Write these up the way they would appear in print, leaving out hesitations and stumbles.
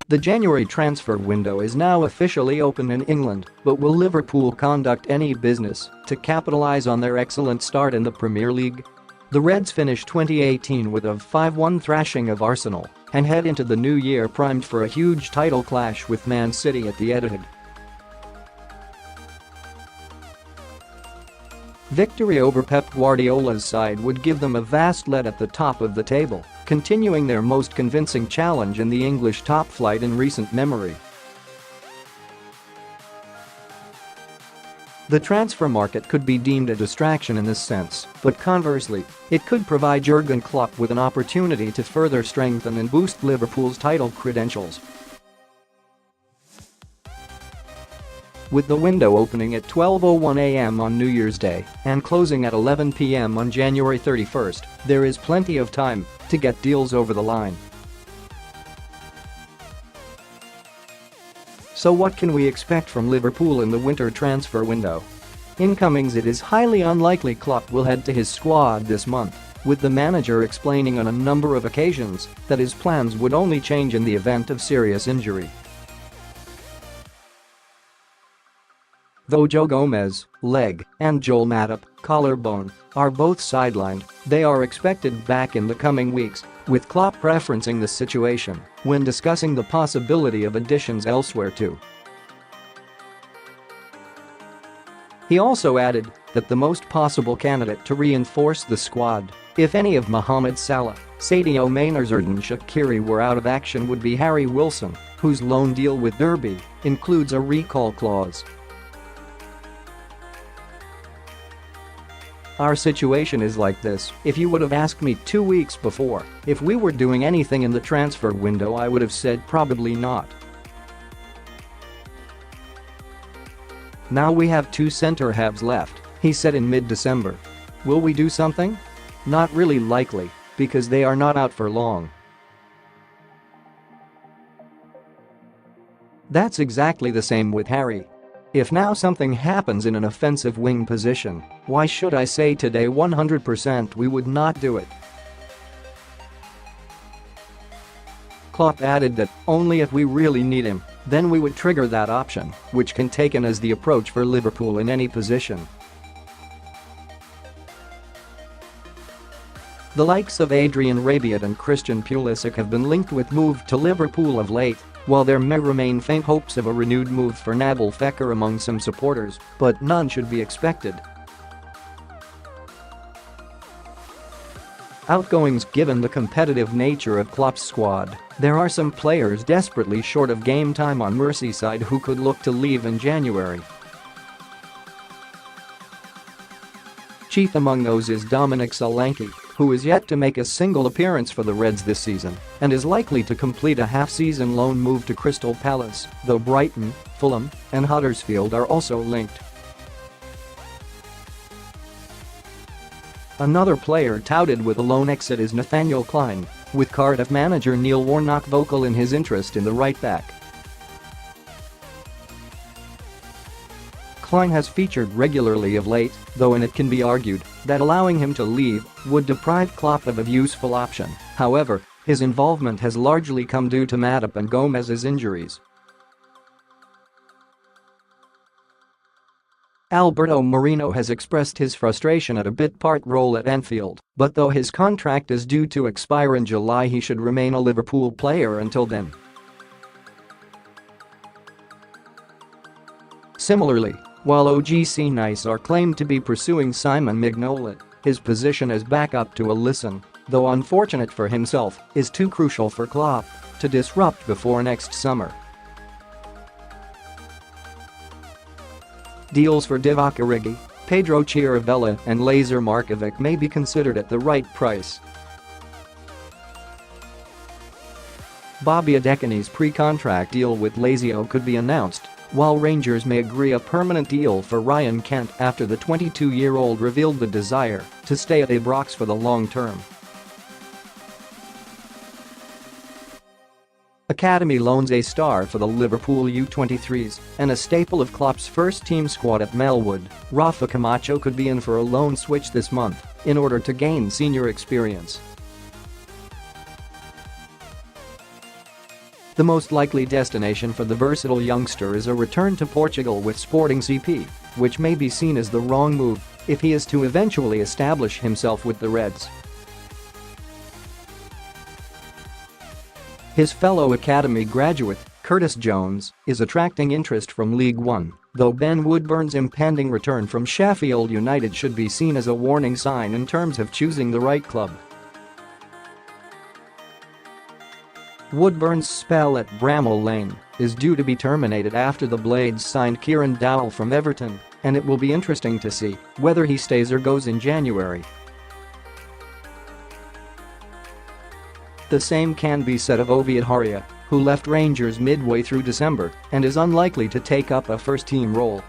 The January transfer window is now officially open in England, but will Liverpool conduct any business to capitalise on their excellent start in the Premier League? The Reds finished 2018 with a 5-1 thrashing of Arsenal and head into the new year primed for a huge title clash with Man City at the Etihad. Victory over Pep Guardiola's side would give them a vast lead at the top of the table, continuing their most convincing challenge in the English top flight in recent memory. The transfer market could be deemed a distraction in this sense, but conversely, it could provide Jurgen Klopp with an opportunity to further strengthen and boost Liverpool's title credentials. With the window opening at 12:01 a.m. on New Year's Day and closing at 11 p.m. on January 31st, there is plenty of time to get deals over the line. So what can we expect from Liverpool in the winter transfer window? Incomings: it is highly unlikely Klopp will head to his squad this month, with the manager explaining on a number of occasions that his plans would only change in the event of serious injury. Though Joe Gomez, leg, and Joel Matip, collarbone, are both sidelined, they are expected back in the coming weeks, with Klopp referencing the situation when discussing the possibility of additions elsewhere too. He also added that the most possible candidate to reinforce the squad, if any of Mohamed Salah, Sadio Mane or Xherdan Shaqiri were out of action, would be Harry Wilson, whose loan deal with Derby includes a recall clause. Our situation is like this: if you would have asked me 2 weeks before if we were doing anything in the transfer window, I would have said probably not. Now we have 2 centre-halves left, he said in mid-December. Will we do something? Not really likely, because they are not out for long. That's exactly the same with Harry. If now something happens in an offensive wing position, why should I say today 100% we would not do it? Klopp added that only if we really need him, then we would trigger that option, which can be taken as the approach for Liverpool in any position. The likes of Adrien, Rabiot and Christian Pulisic have been linked with move to Liverpool of late, while there may remain faint hopes of a renewed move for Nabil Fekir among some supporters, but none should be expected. Outgoings: given the competitive nature of Klopp's squad, there are some players desperately short of game time on Merseyside who could look to leave in January. Chief among those is Dominic Solanke, who is yet to make a single appearance for the Reds this season and is likely to complete a half-season loan move to Crystal Palace, though Brighton, Fulham and Huddersfield are also linked. Another player touted with a loan exit is Nathaniel Clyne, with Cardiff manager Neil Warnock vocal in his interest in the right-back. Clyne has featured regularly of late, though, and it can be argued that allowing him to leave would deprive Klopp of a useful option. However, his involvement has largely come due to Matip and Gomez's injuries. Alberto Moreno has expressed his frustration at a bit-part role at Anfield, but though his contract is due to expire in July, he should remain a Liverpool player until then. Similarly, while OGC Nice are claimed to be pursuing Simon Mignolet, his position as backup to Alisson, though unfortunate for himself, is too crucial for Klopp to disrupt before next summer. Deals for Divock Origi, Pedro Chiaravella and Lazar Markovic may be considered at the right price. Bobby Adekany's pre-contract deal with Lazio could be announced, while Rangers may agree a permanent deal for Ryan Kent after the 22-year-old revealed the desire to stay at Ibrox for the long term. Academy loans a star for the Liverpool U23s and a staple of Klopp's first-team squad at Melwood, Rafa Camacho could be in for a loan switch this month in order to gain senior experience. The most likely destination for the versatile youngster is a return to Portugal with Sporting CP, which may be seen as the wrong move if he is to eventually establish himself with the Reds. His fellow academy graduate, Curtis Jones, is attracting interest from League One, though Ben Woodburn's impending return from Sheffield United should be seen as a warning sign in terms of choosing the right club. Woodburn's spell at Bramall Lane is due to be terminated after the Blades signed Kieran Dowell from Everton, and it will be interesting to see whether he stays or goes in January. The same can be said of Ovied Haria, who left Rangers midway through December and is unlikely to take up a first-team role.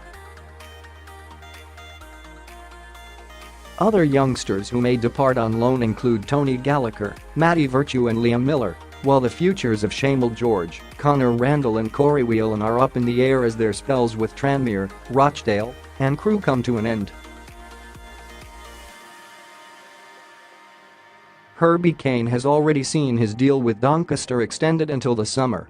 Other youngsters who may depart on loan include Tony Gallagher, Matty Virtue and Liam Miller, while the futures of Shamal George, Connor Randall and Corey Whelan are up in the air as their spells with Tranmere, Rochdale and Crewe come to an end. Herbie Kane has already seen his deal with Doncaster extended until the summer,